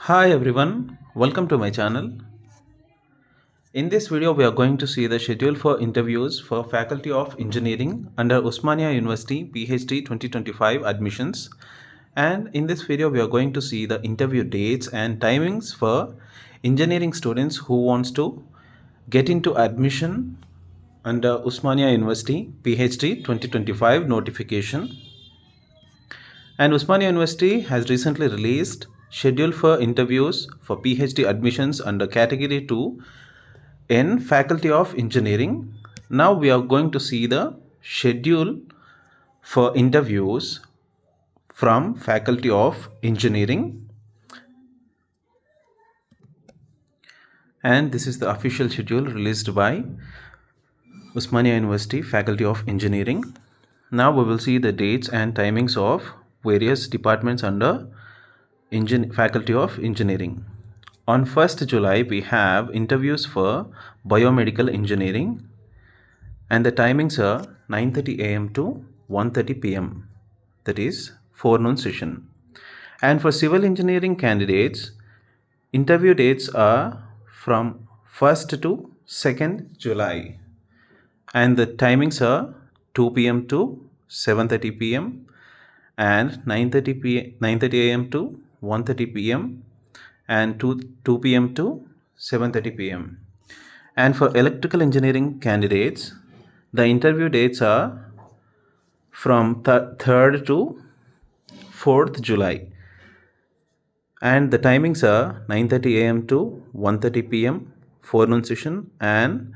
Hi everyone, welcome to my channel. In this video we are going to see the schedule for interviews for Faculty of Engineering under Osmania University PhD 2025 admissions, and in this video we are going to see the interview dates and timings for engineering students who wants to get into admission under Osmania University PhD 2025 notification. And Osmania University has recently released schedule for interviews for PhD admissions under category 2 in Faculty of Engineering. Now we are going to see the schedule for interviews from Faculty of Engineering, and this is the official schedule released by Osmania University Faculty of Engineering. Now we will see the dates and timings of various departments under Faculty of Engineering. On 1st July, we have interviews for Biomedical Engineering, and the timings are 9:30 a.m. to 1:30 p.m. That is forenoon session. And for Civil Engineering candidates, interview dates are from 1st to 2nd July, and the timings are 2 p.m. to 7:30 p.m. and 9:30 a.m. to 1:30 p.m. and 2 p.m. to 7:30 p.m. And for electrical engineering candidates, the interview dates are from 3rd to 4th July, and the timings are 9:30 a.m. to 1:30 p.m. forenoon session, and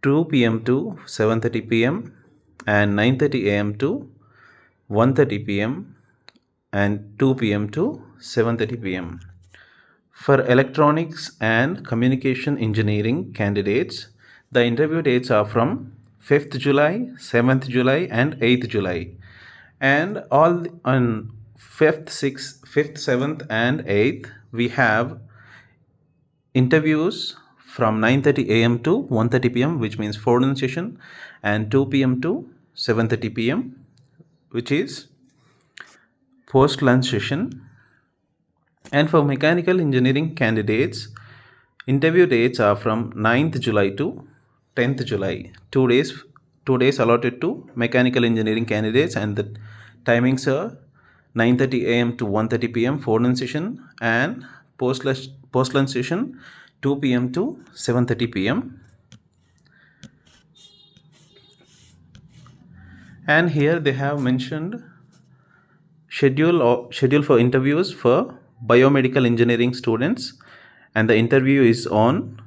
2 p.m. to 7:30 p.m. and 9:30 a.m. to 1:30 p.m. and 2 p.m. to 7:30 p.m. For electronics and communication engineering candidates, the interview dates are from 5th July, 7th July and 8th July. And all on 5th, 6th, 5th, 7th and 8th, we have interviews from 9:30 a.m. to 1:30 p.m. which means forenoon session, and 2 p.m. to 7:30 p.m. which is post-lunch session. And for mechanical engineering candidates, interview dates are from 9th July to 10th July. 2 days allotted to mechanical engineering candidates, and the timings are 9:30 a.m. to 1:30 p.m. forenoon session, and post-lunch session 2 p.m. to 7:30 p.m. And here they have mentioned schedule for interviews for biomedical engineering students, and the interview is on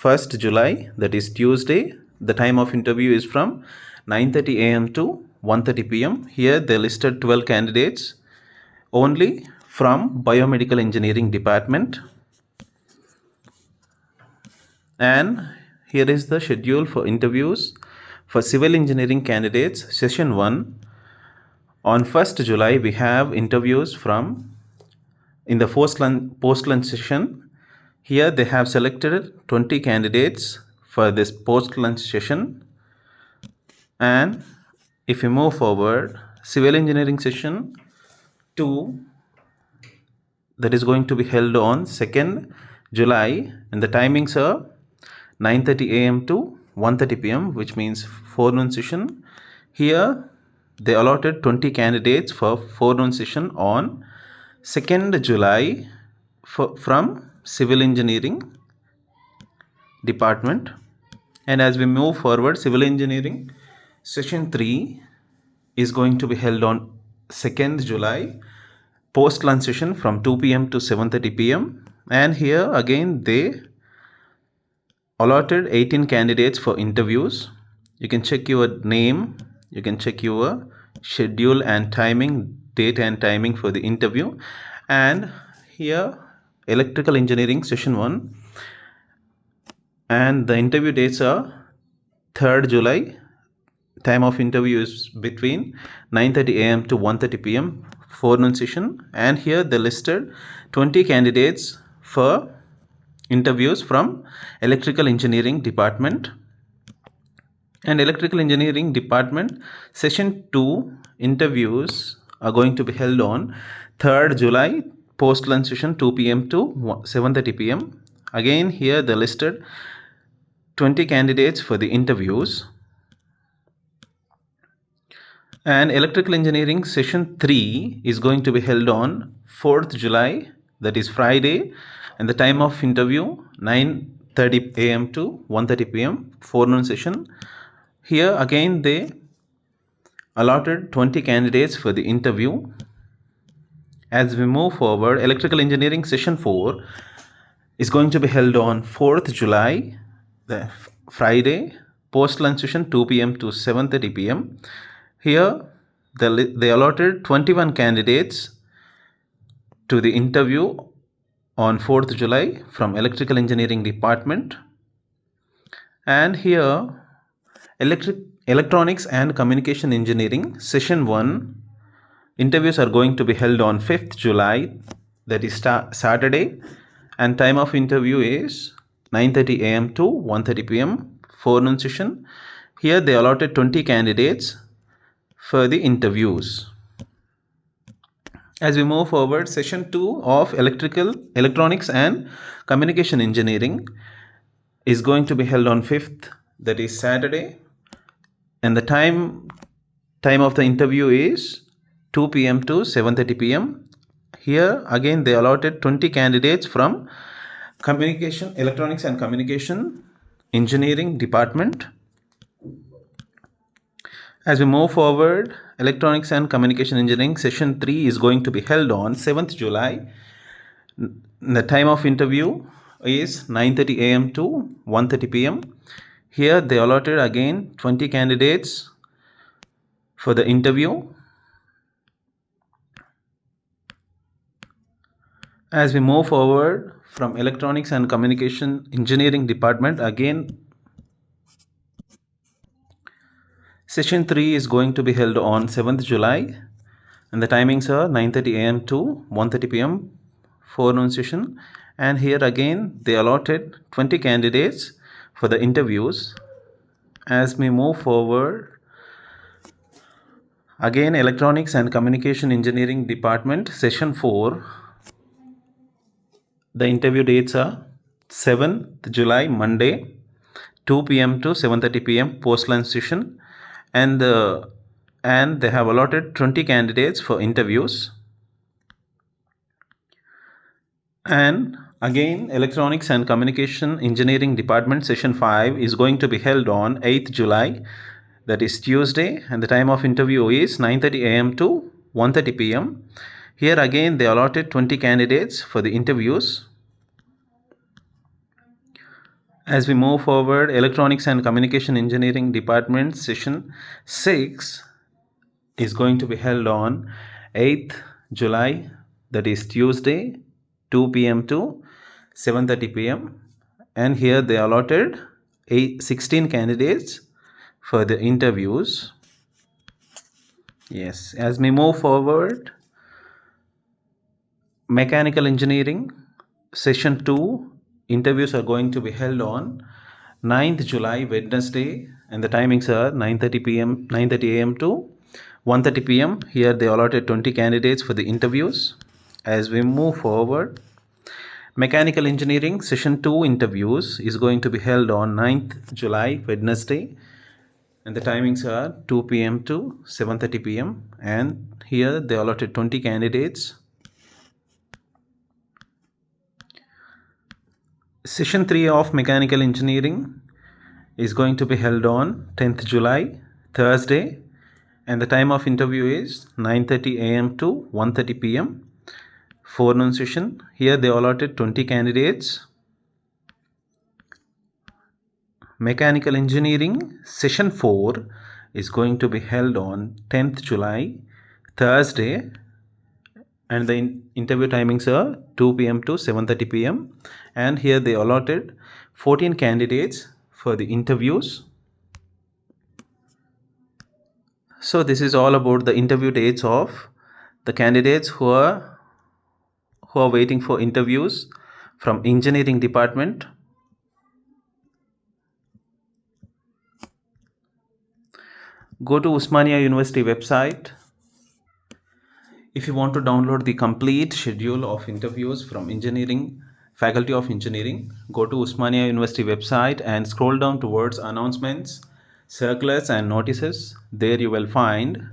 1st July, that is Tuesday. The time of interview is from 9:30 a.m. to 1:30 p.m. Here they listed 12 candidates only from biomedical engineering department. And here is the schedule for interviews for civil engineering candidates. Session 1, on 1st July we have interviews from in the post-lunch session. Here they have selected 20 candidates for this post-lunch session. And if we move forward, civil engineering session 2, that is going to be held on 2nd July, and the timings are 9:30 a.m. to 1:30 p.m. which means forenoon session. Here they allotted 20 candidates for forenoon session on 2nd July from civil engineering department. And as we move forward, civil engineering session 3 is going to be held on 2nd July, post lunch session from 2 p.m. to 7:30 p.m. and here again they allotted 18 candidates for interviews. You can check your name, you can check your schedule and timing, date and timing for the interview. And here electrical engineering session 1, and the interview dates are 3rd July. Time of interview is between 9:30 a.m. to 1:30 p.m. forenoon session, and here they listed 20 candidates for interviews from electrical engineering department. And electrical engineering department session 2 interviews are going to be held on 3rd July, post lunch session 2 p.m. to 7:30 p.m. Again here they listed 20 candidates for the interviews. And electrical engineering session 3 is going to be held on 4th July, that is Friday, and the time of interview 9:30 a.m. to 1:30 p.m. forenoon session. Here again they allotted 20 candidates for the interview. As we move forward, electrical engineering session 4 is going to be held on 4th July, the Friday, post lunch session 2 p.m. to 7:30 p.m. Here they allotted 21 candidates to the interview on 4th July from electrical engineering department. And here electronics and communication engineering session 1 interviews are going to be held on 5th July, that is Saturday, and time of interview is 9:30 a.m. to 1:30 p.m. forenoon session. Here they allotted 20 candidates for the interviews. As we move forward, session 2 of electronics and communication engineering is going to be held on 5th, that is Saturday, and the time of the interview is 2 p.m. to 7:30 p.m. Here again they allotted 20 candidates from electronics and communication engineering department. As we move forward, electronics and communication engineering session 3 is going to be held on 7th July. The time of interview is 9:30 a.m. to 1:30 p.m. Here they allotted again 20 candidates for the interview. As we move forward from electronics and communication engineering department, again session 3 is going to be held on 7th July, and the timings are 9:30 a.m. to 1:30 p.m. forenoon session. And here again they allotted 20 candidates for the interviews. As we move forward, again electronics and communication engineering department session 4, the interview dates are 7th July, Monday, 2 p.m. to 7:30 p.m. post lunch session, and they have allotted 20 candidates for interviews. And again electronics and communication engineering department session 5 is going to be held on 8th July, that is Tuesday, and the time of interview is 9:30 a.m. to 1:30 p.m. Here again they allotted 20 candidates for the interviews. As we move forward, electronics and communication engineering department session 6 is going to be held on 8th July, that is Tuesday, 2 p.m. to 7:30 p.m. and here they allotted 16 candidates for the interviews. Yes, as we move forward, mechanical engineering session 2 interviews are going to be held on 9th July, Wednesday, and the timings are 9:30 a.m. to 1:30 p.m. Here they allotted 20 candidates for the interviews. As we move forward, mechanical engineering session 2 interviews is going to be held on 9th July, Wednesday, and the timings are 2 p.m. to 7:30 p.m. and here they allotted 20 candidates. Session 3 of mechanical engineering is going to be held on 10th July, Thursday, and the time of interview is 9:30 a.m. to 1:30 p.m. forenoon session. Here they allotted 20 candidates. Mechanical engineering session 4 is going to be held on 10th July, Thursday, and the interview timings are 2 p.m. to 7:30 p.m. and here they allotted 14 candidates for the interviews. So this is all about the interview dates of the candidates who are waiting for interviews from engineering department. Go to Usmania University website. If you want to download the complete schedule of interviews from engineering, Faculty of Engineering, go to Usmania University website and scroll down towards announcements, circulars and notices. There you will find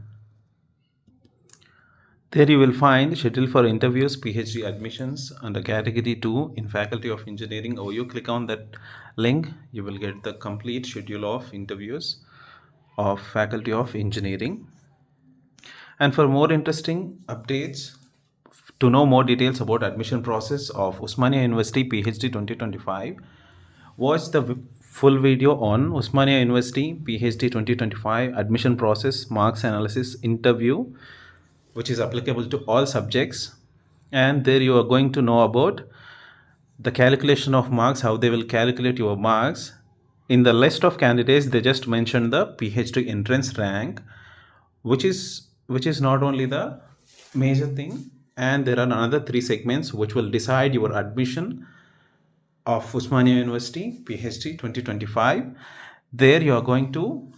schedule for interviews, PhD admissions under category 2 in Faculty of Engineering. Or you click on that link, you will get the complete schedule of interviews of Faculty of Engineering. And for more interesting updates, to know more details about admission process of Usmania University PhD 2025, watch the full video on Usmania University PhD 2025 admission process, marks analysis, interview, which is applicable to all subjects. And there you are going to know about the calculation of marks, how they will calculate your marks. In the list of candidates, they just mentioned the PhD entrance rank, which is not only the major thing, and there are another 3 segments which will decide your admission of Usmania University PhD 2025. There you are going to,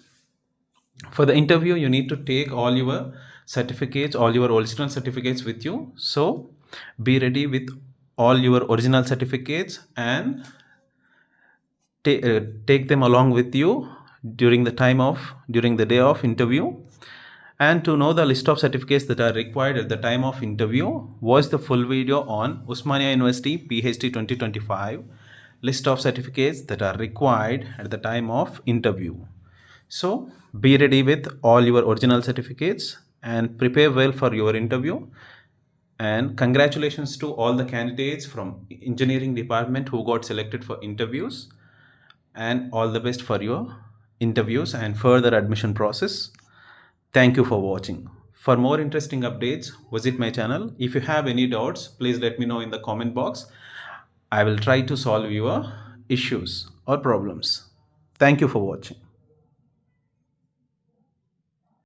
for the interview, you need to take all your certificates, all your original certificates with you. So be ready with all your original certificates and take them along with you during the day of interview. And to know the list of certificates that are required at the time of interview, watch the full video on Usmania University PhD 2025 list of certificates that are required at the time of interview. So be ready with all your original certificates and prepare well for your interview. And congratulations to all the candidates from engineering department who got selected for interviews, and all the best for your interviews and further admission process. Thank you for watching. For more interesting updates, visit my channel. If you have any doubts, please let me know in the comment box. I will try to solve your issues or problems. Thank you for watching.